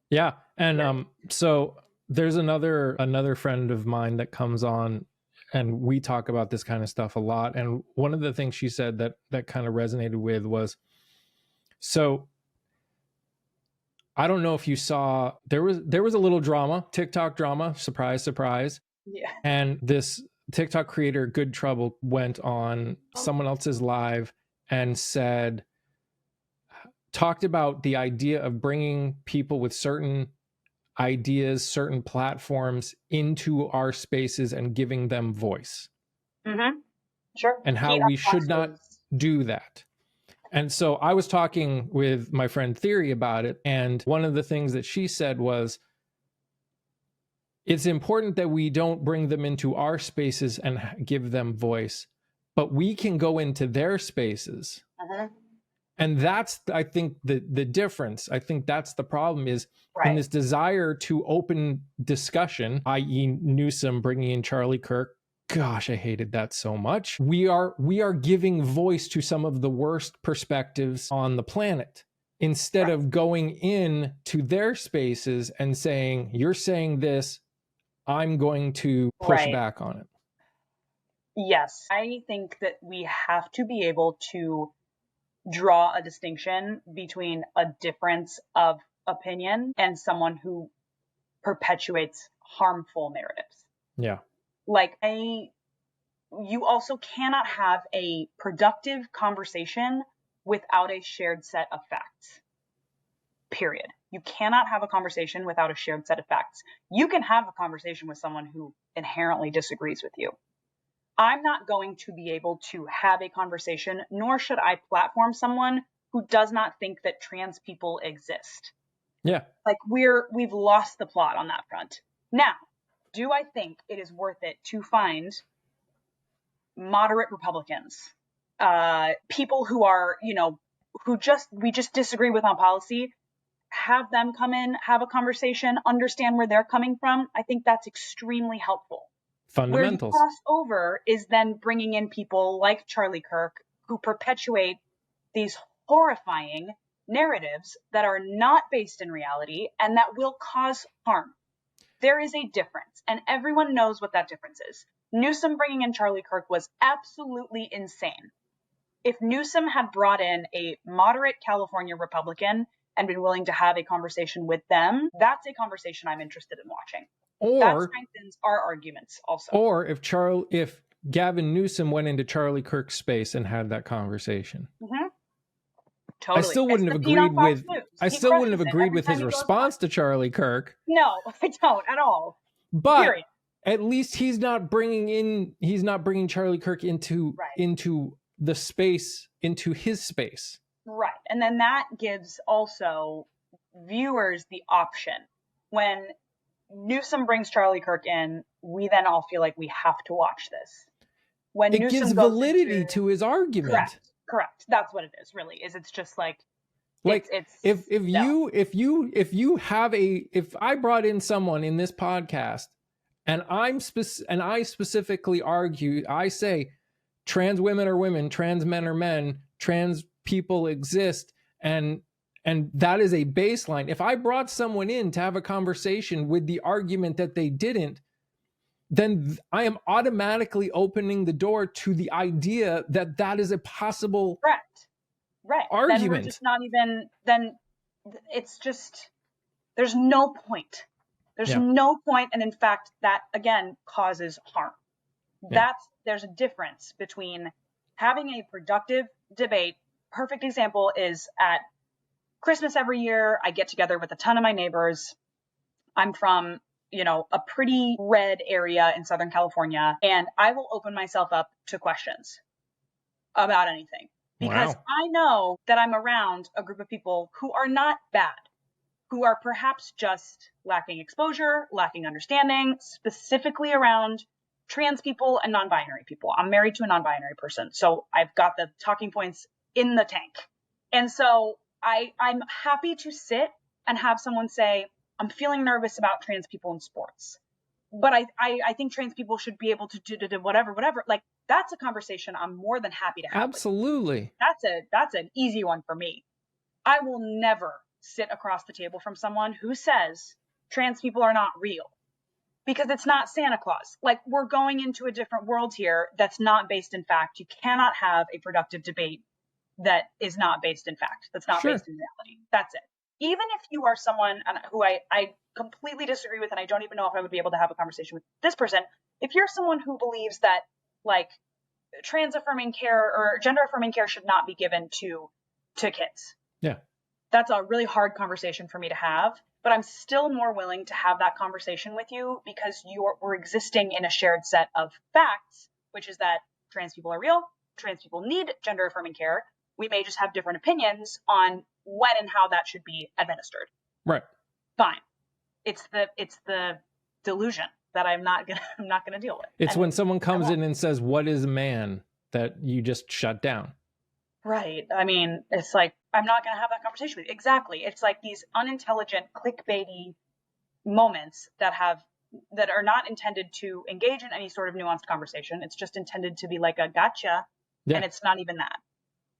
Yeah. And so there's another friend of mine that comes on, and we talk about this kind of stuff a lot. And one of the things she said that kind of resonated with was, so I don't know if you saw, there was a little drama, TikTok drama, surprise, surprise. Yeah. And this TikTok creator, Good Trouble, went on someone else's live and talked about the idea of bringing people with certain ideas, certain platforms into our spaces and giving them voice. Mm-hmm. Sure. And how we should not do that. And so I was talking with my friend Theory about it. And one of the things that she said was, it's important that we don't bring them into our spaces and give them voice, but we can go into their spaces. Mm-hmm. And that's, I think, the difference. I think that's the problem is in this desire to open discussion, i.e. Newsom bringing in Charlie Kirk. Gosh, I hated that so much. We are giving voice to some of the worst perspectives on the planet instead of going in to their spaces and saying, you're saying this, I'm going to push back on it. Yes, I think that we have to be able to draw a distinction between a difference of opinion and someone who perpetuates harmful narratives. Yeah. Like, you also cannot have a productive conversation without a shared set of facts. Period. You cannot have a conversation without a shared set of facts. You can have a conversation with someone who inherently disagrees with you. I'm not going to be able to have a conversation, nor should I platform someone who does not think that trans people exist. Yeah. Like, we've lost the plot on that front. Now, do I think it is worth it to find moderate Republicans, people who are, we just disagree with on policy, have them come in, have a conversation, understand where they're coming from? I think that's extremely helpful. Fundamentals. Where you cross over is then bringing in people like Charlie Kirk who perpetuate these horrifying narratives that are not based in reality and that will cause harm. There is a difference, and everyone knows what that difference is. Newsom bringing in Charlie Kirk was absolutely insane. If Newsom had brought in a moderate California Republican and been willing to have a conversation with them, that's a conversation I'm interested in watching. That strengthens our arguments also. Or if Gavin Newsom went into Charlie Kirk's space and had that conversation. Mm-hmm. Totally. I still wouldn't have agreed with his response to Charlie Kirk. No, I don't at all. But at least he's not bringing Charlie Kirk into the space, into his space. Right. And then that gives also viewers the option when Newsom brings Charlie Kirk in, we then all feel like we have to watch this. When It Newsom gives goes validity into, to his argument. correct. That's what it is, really. Is it's just like it's if no. if I brought in someone in this podcast and I specifically argue, I say trans women are women, trans men are men, trans people exist, and that is a baseline. If I brought someone in to have a conversation with the argument that they didn't, then I am automatically opening the door to the idea that that is a possible argument. Then we're just not even, then it's just, there's no point. There's no point. And in fact, that again causes harm. There's a difference between having a productive debate. Perfect example is at Christmas every year, I get together with a ton of my neighbors. I'm from, a pretty red area in Southern California, and I will open myself up to questions about anything because I know that I'm around a group of people who are not bad, who are perhaps just lacking exposure, lacking understanding, specifically around trans people and non-binary people. I'm married to a non-binary person, so I've got the talking points in the tank. And so I'm happy to sit and have someone say, I'm feeling nervous about trans people in sports, but I think trans people should be able to do whatever. Like, that's a conversation I'm more than happy to have. Absolutely. That's an easy one for me. I will never sit across the table from someone who says trans people are not real, because it's not Santa Claus. Like, we're going into a different world here that's not based in fact. You cannot have a productive debate that is not based in fact, that's not based in reality. That's it. Even if you are someone who I completely disagree with, and I don't even know if I would be able to have a conversation with this person, if you're someone who believes that, like, trans affirming care or gender affirming care should not be given to kids. Yeah. That's a really hard conversation for me to have, but I'm still more willing to have that conversation with you because we're existing in a shared set of facts, which is that trans people are real, trans people need gender affirming care. We may just have different opinions on when and how that should be administered. Right. Fine. It's the delusion that I'm not gonna deal with. It's when someone comes in and says, "What is a man?" that you just shut down. Right. I mean, it's like, I'm not gonna have that conversation with you. Exactly. It's like these unintelligent, clickbaity moments that are not intended to engage in any sort of nuanced conversation. It's just intended to be like a gotcha, and it's not even that.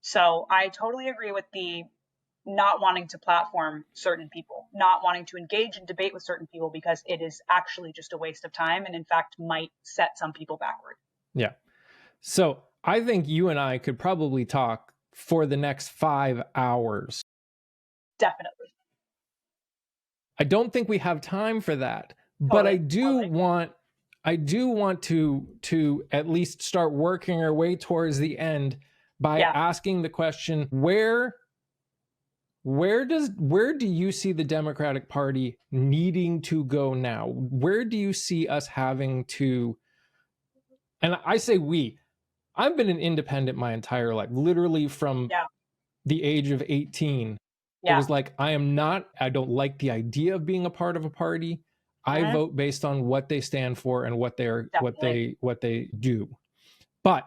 So I totally agree with the not wanting to platform certain people, not wanting to engage in debate with certain people, because it is actually just a waste of time and in fact might set some people backward. Yeah. So I think you and I could probably talk for the next 5 hours. Definitely. I don't think we have time for that, but I do want to at least start working our way towards the end by asking the question, where do you see the Democratic Party needing to go now? Where do you see us having to, and I say I've been an independent my entire life, literally from the age of 18. It was like, I don't like the idea of being a part of a party. I vote based on what they stand for and what they do. But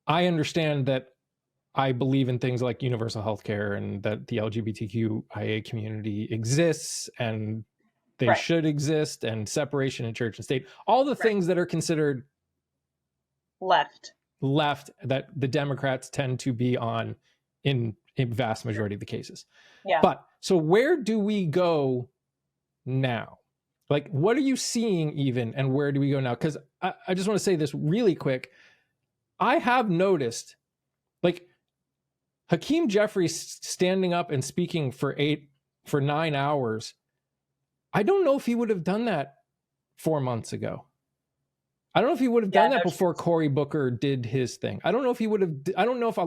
I understand that I believe in things like universal health care and that the LGBTQIA community exists and they should exist, and separation in church and state, all the things that are considered left that the Democrats tend to be on in a vast majority of the cases. Yeah. But so where do we go now? Like, what are you seeing even, and where do we go now? Because I just want to say this really quick. I have noticed, like, Hakeem Jeffries standing up and speaking for 9 hours. I don't know if he would have done that 4 months ago. I don't know if he would have done that before Cory Booker did his thing. I don't know if he would have. I don't know if I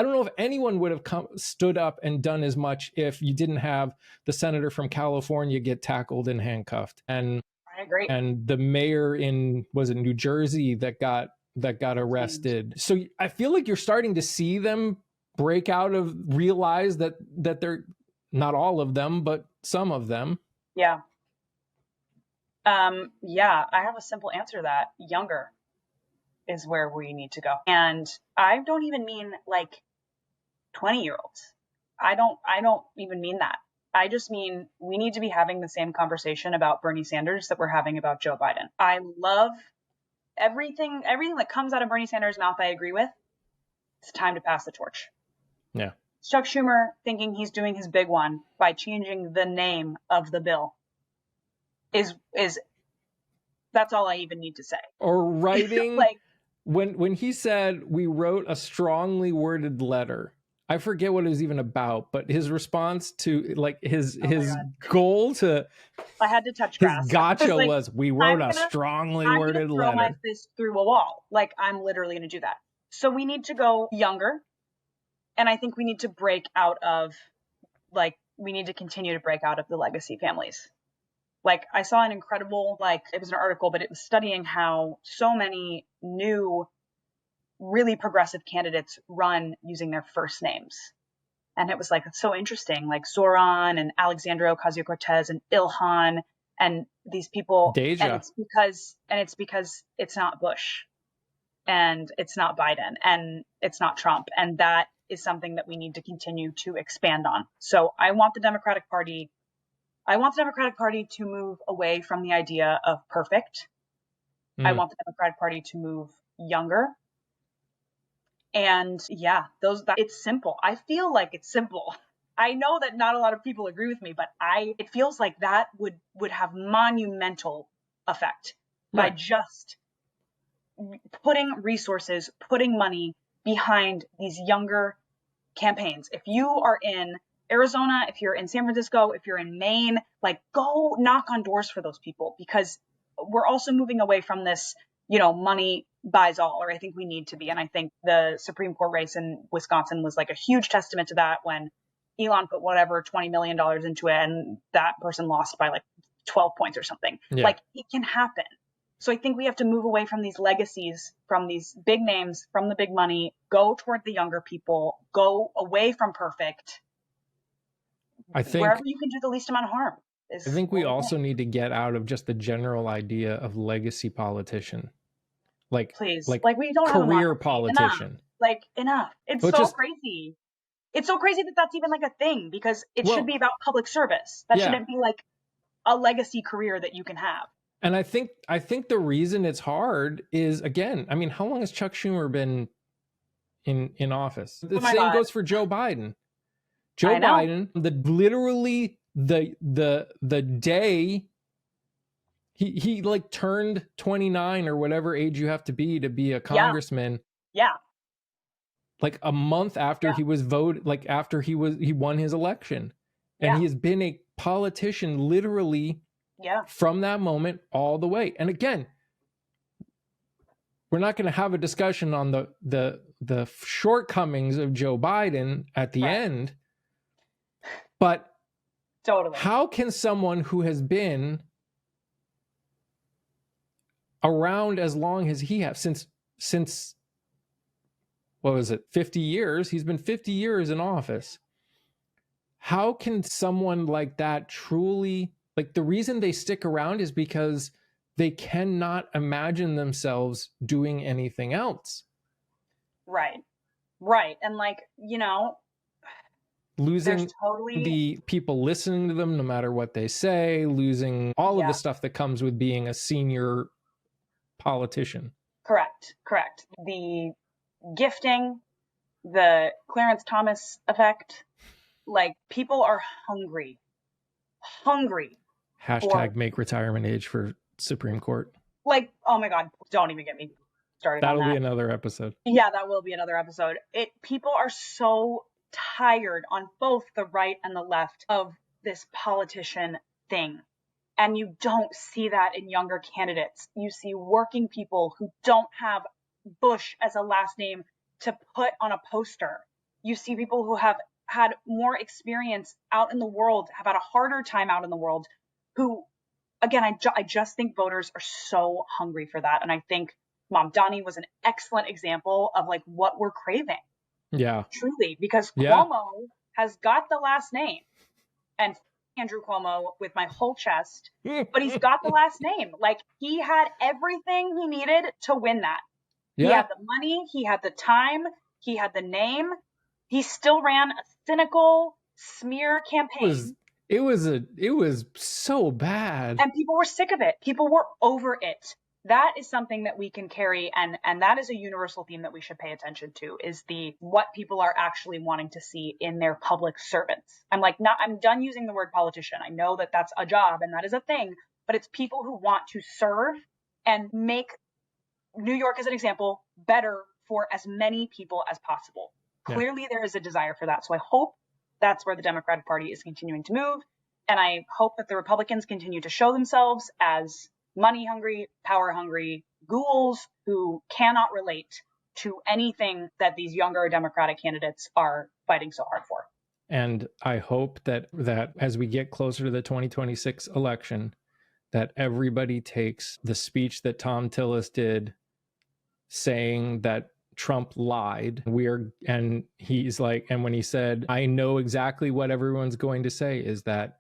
don't know if anyone would have stood up and done as much if you didn't have the senator from California get tackled and handcuffed, and I agree. And the mayor in New Jersey that got arrested. So I feel like you're starting to see them break out of, realize that they're not all of them, but some of them. Yeah. Yeah, I have a simple answer to that. Younger is where we need to go. And I don't even mean like 20-year-olds. I don't even mean that. I just mean we need to be having the same conversation about Bernie Sanders that we're having about Joe Biden. I love everything that comes out of Bernie Sanders' mouth. I agree with. It's time to pass the torch. Yeah. Chuck Schumer thinking he's doing his big one by changing the name of the bill is that's all I even need to say. Or writing Like, when he said we wrote a strongly worded letter. I forget what it was even about, but his response to like his goal to I had to touch his grass. gotcha Like, was we wrote a strongly worded throw letter. my fist through a wall. Like, I'm literally going to do that. So we need to go younger. And I think we need to break out of, like, we need to continue to break out of the legacy families. Like, I saw an incredible, like, it was an article, but it was studying how so many new, really progressive candidates run using their first names. And it was like, it's so interesting, like Zohran and Alexandria Ocasio-Cortez and Ilhan and these people. Deja. And it's because it's not Bush and it's not Biden and it's not Trump. And that is something that we need to continue to expand on. So I want the Democratic Party to move away from the idea of perfect. I want the Democratic Party to move younger. And yeah, it's simple. I feel like it's simple. I know that not a lot of people agree with me, but it feels like that would have monumental effect by just putting resources, putting money behind these younger campaigns. If you are in Arizona, if you're in San Francisco, if you're in Maine, like, go knock on doors for those people, because we're also moving away from this, money buys all, or I think we need to be. And I think the Supreme Court race in Wisconsin was like a huge testament to that, when Elon put whatever $20 million into it and that person lost by like 12 points or something. Yeah. Like, it can happen. So I think we have to move away from these legacies, from these big names, from the big money, go toward the younger people, go away from perfect. I think wherever you can do the least amount of harm. I think we also need to get out of just the general idea of legacy politician. Like, please, like we don't have career politician. Enough. It's so crazy. It's so crazy that that's even like a thing, because it should be about public service. That shouldn't be like a legacy career that you can have. And I think the reason it's hard is, again, I mean, how long has Chuck Schumer been in office? The same goes for Joe Biden. Joe Biden, literally the day he like turned 29 or whatever age you have to be a congressman. Yeah. Like a month after he was voted, like after he won his election. And he has been a politician literally from that moment all the way. And again, we're not going to have a discussion on the shortcomings of Joe Biden at the end, but totally, how can someone who has been around as long as he has, since what was it, 50 years? He's been 50 years in office. How can someone like that truly, like, the reason they stick around is because they cannot imagine themselves doing anything else. Right. And like, losing the people listening to them, no matter what they say, losing all of the stuff that comes with being a senior politician. Correct. The gifting, the Clarence Thomas effect, like, people are hungry. Hashtag make retirement age for Supreme Court. Like, oh my God, don't even get me started. That'll be another episode. Yeah, that will be another episode. People are so tired on both the right and the left of this politician thing. And you don't see that in younger candidates. You see working people who don't have Bush as a last name to put on a poster. You see people who have had more experience out in the world, have had a harder time out in the world, who, again, I just think voters are so hungry for that. And I think Mamdani was an excellent example of like what we're craving. Yeah. Truly, because Cuomo has got the last name and Andrew Cuomo with my whole chest, but he's got the last name. Like, he had everything he needed to win that. Yeah. He had the money, he had the time, he had the name. He still ran a cynical smear campaign. It was so bad. And people were sick of it. People were over it. That is something that we can carry, and that is a universal theme that we should pay attention to, is what people are actually wanting to see in their public servants. I'm done using the word politician. I know that that's a job and that is a thing, but it's people who want to serve and make New York, as an example, better for as many people as possible. Yeah. Clearly there is a desire for that. So I hope that's where the Democratic Party is continuing to move. And I hope that the Republicans continue to show themselves as money hungry, power hungry ghouls who cannot relate to anything that these younger Democratic candidates are fighting so hard for. And I hope that as we get closer to the 2026 election, that everybody takes the speech that Tom Tillis did saying that Trump lied. And he's like, and when he said, I know exactly what everyone's going to say, is that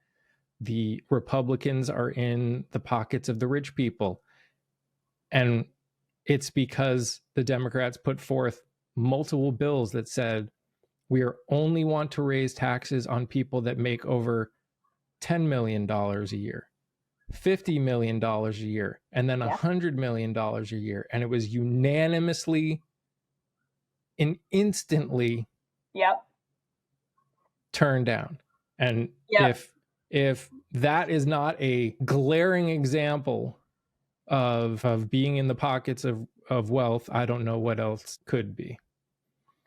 the Republicans are in the pockets of the rich people. And it's because the Democrats put forth multiple bills that said, we only want to raise taxes on people that make over $10 million a year, $50 million a year, and then $100 million a year. And it was unanimously and instantly turned down. And if that is not a glaring example of being in the pockets of wealth, I don't know what else could be.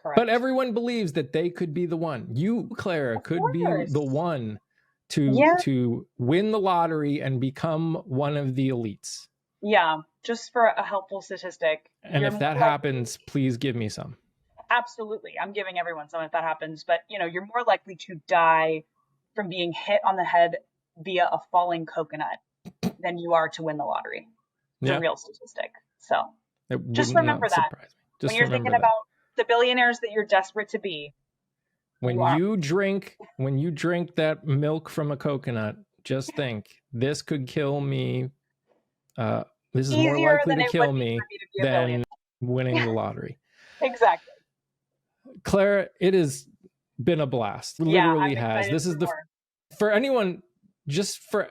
Correct. But everyone believes that they could be the one. You, Clara, could be the one to win the lottery and become one of the elites. Yeah, just for a helpful statistic. And if that happens, please give me some. Absolutely. I'm giving everyone some if that happens. But, you're more likely to die from being hit on the head via a falling coconut than you are to win the lottery. It's a real statistic. So just remember that when you're thinking about the billionaires that you're desperate to be. When you drink that milk from a coconut, just think, this could kill me. This is more likely to kill me than winning the lottery. Exactly. Clara, it has been a blast. Literally has. This is for anyone, just for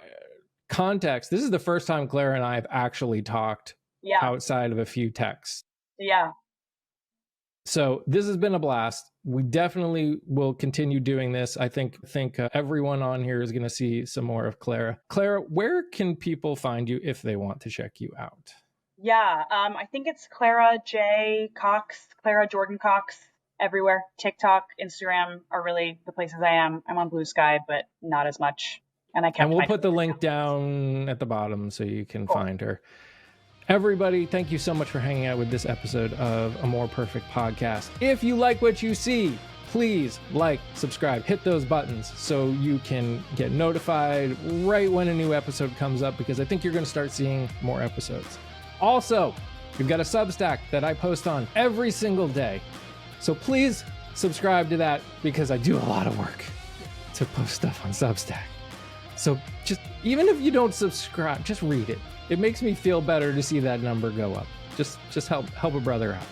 context, this is the first time Clara and I have actually talked outside of a few texts. Yeah. So this has been a blast. We definitely will continue doing this. I think everyone on here is going to see some more of Clara. Clara, where can people find you if they want to check you out? Yeah, I think it's Clara J. Cox, Clara Jordan Cox, everywhere. TikTok, Instagram are really the places I am. I'm on Blue Sky, but not as much. And we'll put the link down at the bottom so you can find her. Everybody, thank you so much for hanging out with this episode of A More Perfect Podcast. If you like what you see, please like, subscribe, hit those buttons so you can get notified right when a new episode comes up, because I think you're going to start seeing more episodes. Also, we've got a Substack that I post on every single day. So please subscribe to that, because I do a lot of work to post stuff on Substack. So just, even if you don't subscribe, just read it. It makes me feel better to see that number go up. Just help a brother out.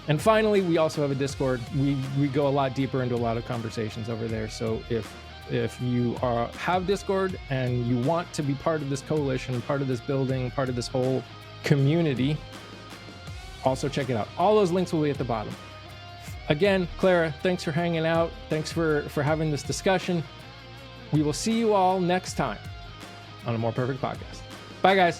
And finally, we also have a Discord. We go a lot deeper into a lot of conversations over there. So if you have Discord and you want to be part of this coalition, part of this building, part of this whole community, also check it out. All those links will be at the bottom. Again, Clara, thanks for hanging out. Thanks for having this discussion. We will see you all next time on A More Perfect Podcast. Bye, guys.